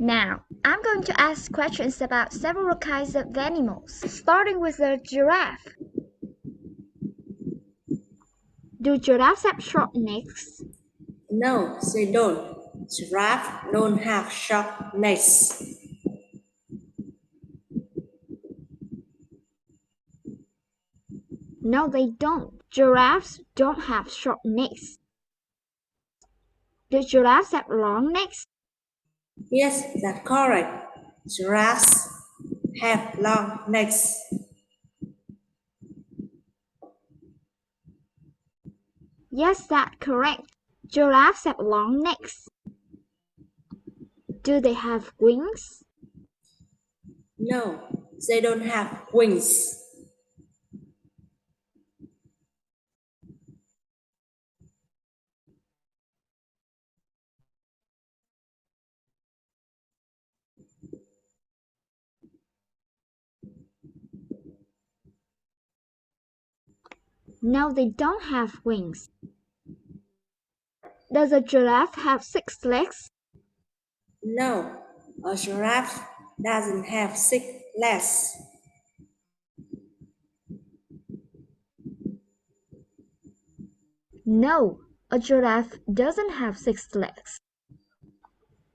Now, I'm going to ask questions about several kinds of animals, starting with the giraffe. Do giraffes have short necks? No, they don't. Giraffe don't have sharp necks. No, they don't. Giraffes don't have short necks. Do giraffes have long necks? Yes, that's correct. Giraffes have long necks. Yes, that's correct. Giraffes have long necks. Do they have wings? No, they don't have wings. No, they don't have wings. Does a giraffe have 6 legs? No, a giraffe doesn't have 6 legs. No, a giraffe doesn't have 6 legs.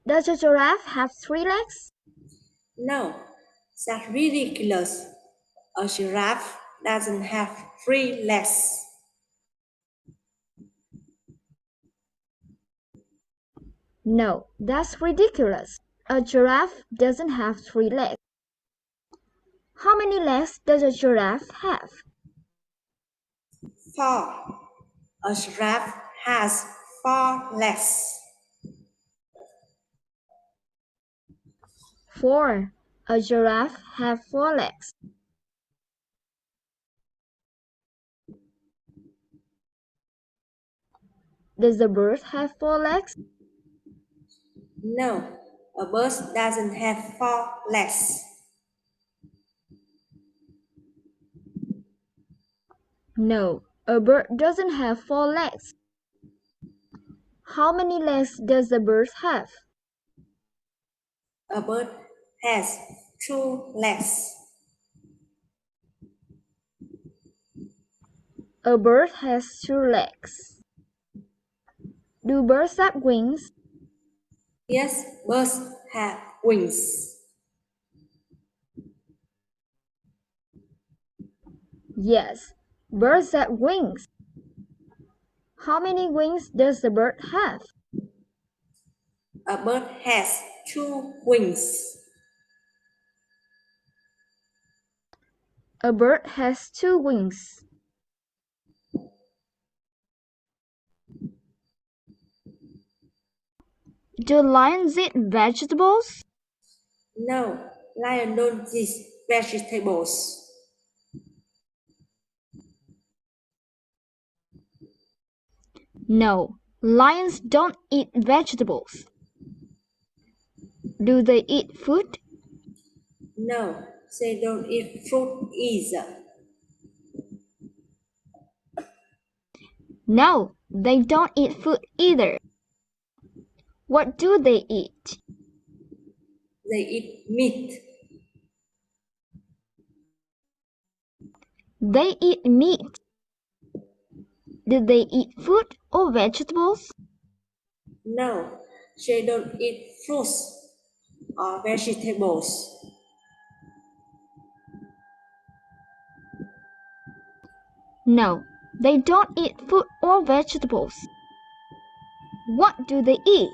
Does a giraffe have 3 legs? No, that's ridiculous. A giraffe doesn't have 3 legs. No, that's ridiculous. A giraffe doesn't have 3 legs. How many legs does a giraffe have? 4. A giraffe has 4 legs. 4. A giraffe has 4 legs. Does a bird have 4 legs? No, a bird doesn't have 4 legs. No, a bird doesn't have 4 legs. How many legs does a bird have? A bird has 2 legs. A bird has 2 legs. Do birds have wings? Yes, birds have wings. Yes, birds have wings. How many wings does the bird have? A bird has 2 wings. A bird has 2 wings. Do lions eat vegetables? No, lion don't eat vegetables. No, lions don't eat vegetables. Do they eat fruit? No, they don't eat fruit either. No, they don't eat fruit either. What do they eat? They eat meat. They eat meat. Do they eat fruit or vegetables? No, they don't eat fruits or vegetables. No, they don't eat fruit or vegetables. What do they eat?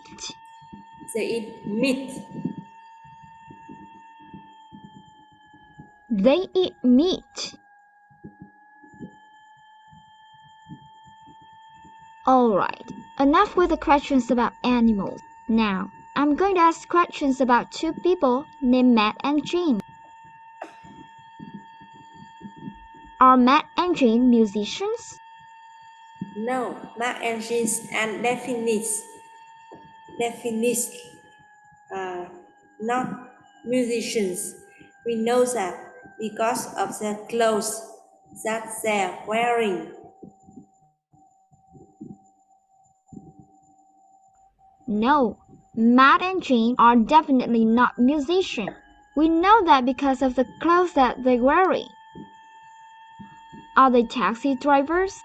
They eat meat. They eat meat. Alright, enough with the questions about animals. Now, I'm going to ask questions about 2 people named Matt and Jean. Are Matt and Jean musicians? No, Mark engines and definites not musicians. We know that because of the clothes that they're wearing. No, Matt and Jane are definitely not musicians. We know that because of the clothes that they're wearing. Are they taxi drivers?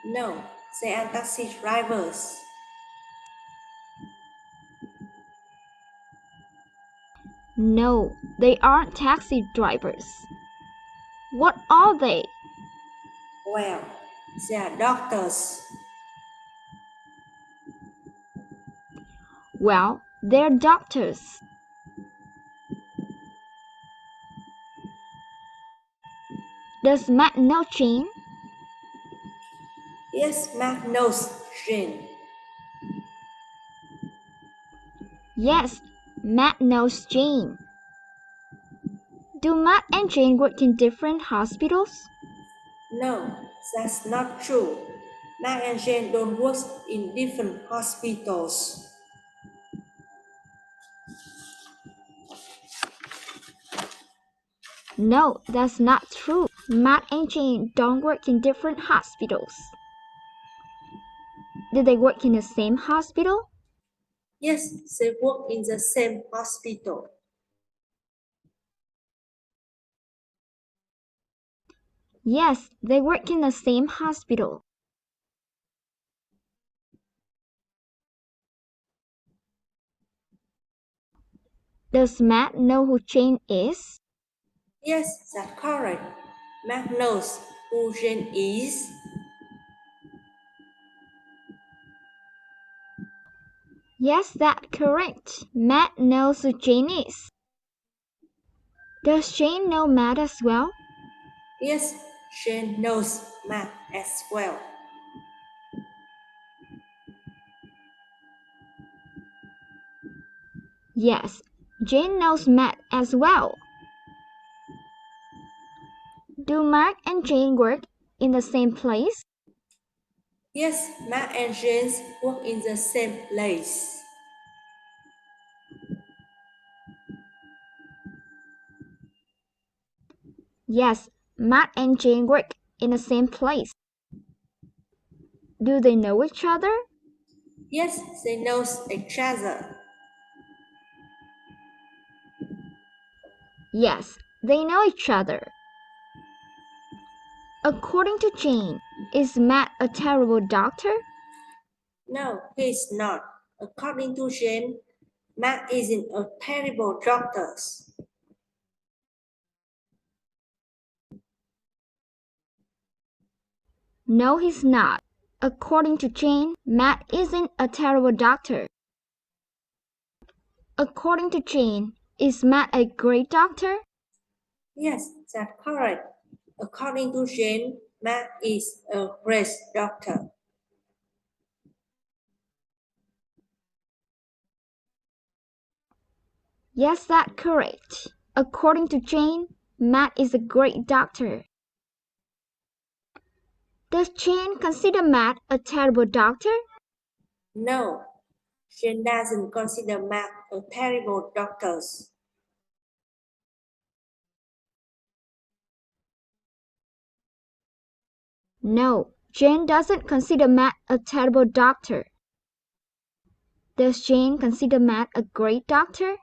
No, they are taxi drivers. No, they aren't taxi drivers. What are they? Well, they are doctors. Well, they're doctors. Does Matt know Jane? Yes, Matt knows Jane. Yes, Matt knows Jane. Do Matt and Jane work in different hospitals? No, that's not true. Matt and Jane don't work in different hospitals. No, that's not true. Matt and Jane don't work in different hospitals. Do they work in the same hospital? Yes, they work in the same hospital. Yes, they work in the same hospital. Does Matt know who Jane is? Yes, that's correct. Matt knows who Jane is. Yes, that's correct. Matt knows who Jane is. Does Jane know Matt as well? Yes, Jane knows Matt as well. Yes, Jane knows Matt as well. Do Mark and Jane work in the same place? Yes, Matt and Jane work in the same place. Yes, Matt and Jane work in the same place. Do they know each other? Yes, they know each other. Yes, they know each other. According to Jane, is Matt a terrible doctor? No, he's not. According to Jane, Matt isn't a terrible doctor. No, he's not. According to Jane, Matt isn't a terrible doctor. According to Jane, is Matt a great doctor? Yes, that's correct. According to Jane, Matt is a great doctor. Yes, that's correct. According to Jane, Matt is a great doctor. Does Jane consider Matt a terrible doctor? No, Jane doesn't consider Matt a terrible doctor. No, Jane doesn't consider Matt a terrible doctor. Does Jane consider Matt a great doctor?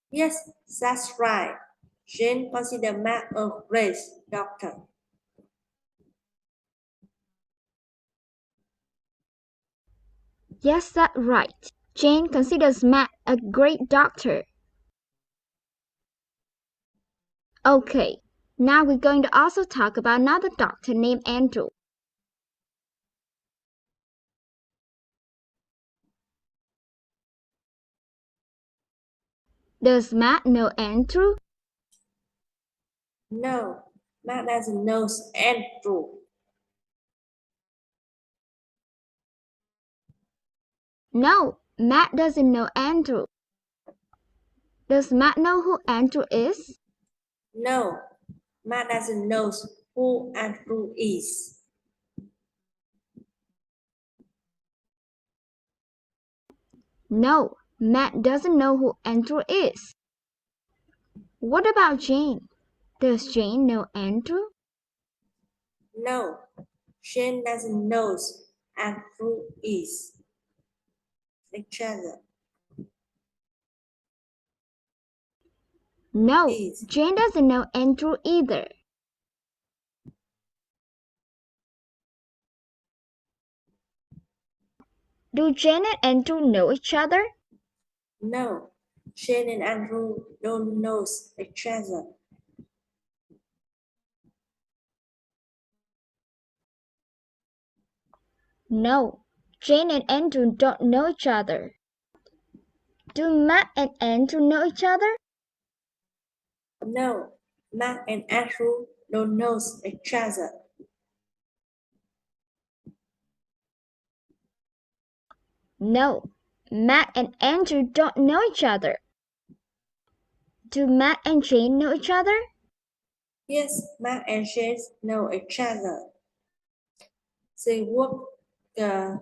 Yes, that's right. Jane considers Matt a great doctor. Yes, that's right. Jane considers Matt a great doctor. Okay, now we're going to also talk about another doctor named Andrew. Does Matt know Andrew? No, Matt doesn't know Andrew. No, Matt doesn't know Andrew. Does Matt know who Andrew is? No, Matt doesn't know who Andrew is. No, Matt doesn't know who Andrew is. What about Jane? Does Jane know Andrew? No, Jane doesn't know Andrew is. each other. No, Is Jane doesn't know Andrew either. Do Jane and Andrew know each other? no. Jane and Andrew don't know each other. No, Jane and Andrew don't know each other. Do Matt and Andrew know each other? No. Matt and Andrew don't know each other. No, Matt and Andrew don't know each other. Do Matt and Jane know each other? Yes, Matt and Jane know each other. They work uh,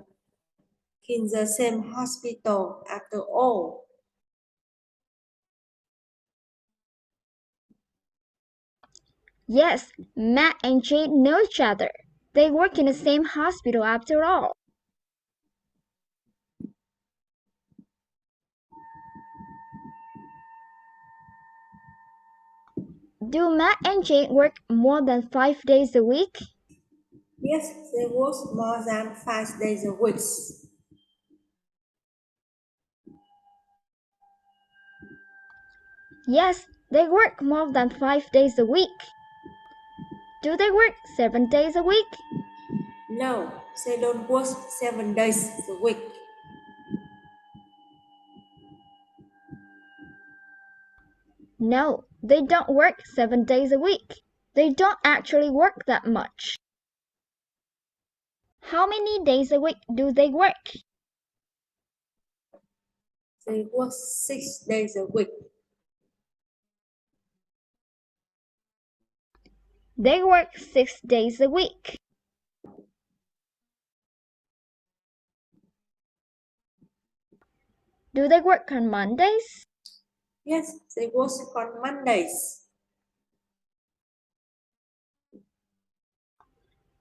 in the same hospital after all. Yes, Matt and Jane know each other. They work in the same hospital after all. Do Matt and Jane work more than 5 days a week? Yes, they work more than 5 days a week. Yes, they work more than 5 days a week. Do they work 7 days a week? No, they don't work 7 days a week. No, they don't work 7 days a week. They don't actually work that much. How many days a week do they work? They work 6 days a week. They work 6 days a week. Do they work on Mondays? Yes, they work on Mondays.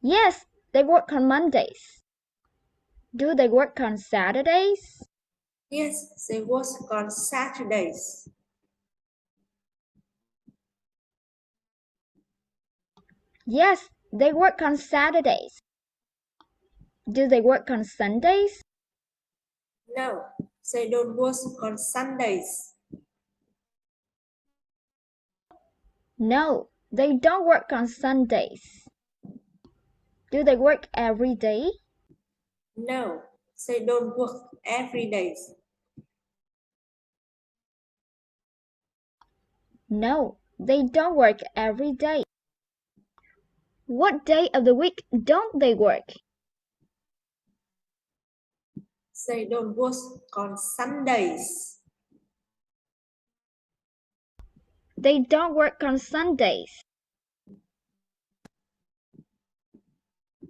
Yes, they work on Mondays. Do they work on Saturdays? Yes, they work on Saturdays. Yes, they work on Saturdays. Do they work on Sundays? No, they don't work on Sundays. No, they don't work on Sundays. Do they work every day? No, they don't work every day. No, they don't work every day. What day of the week don't they work? They don't work on Sundays. They don't work on Sundays.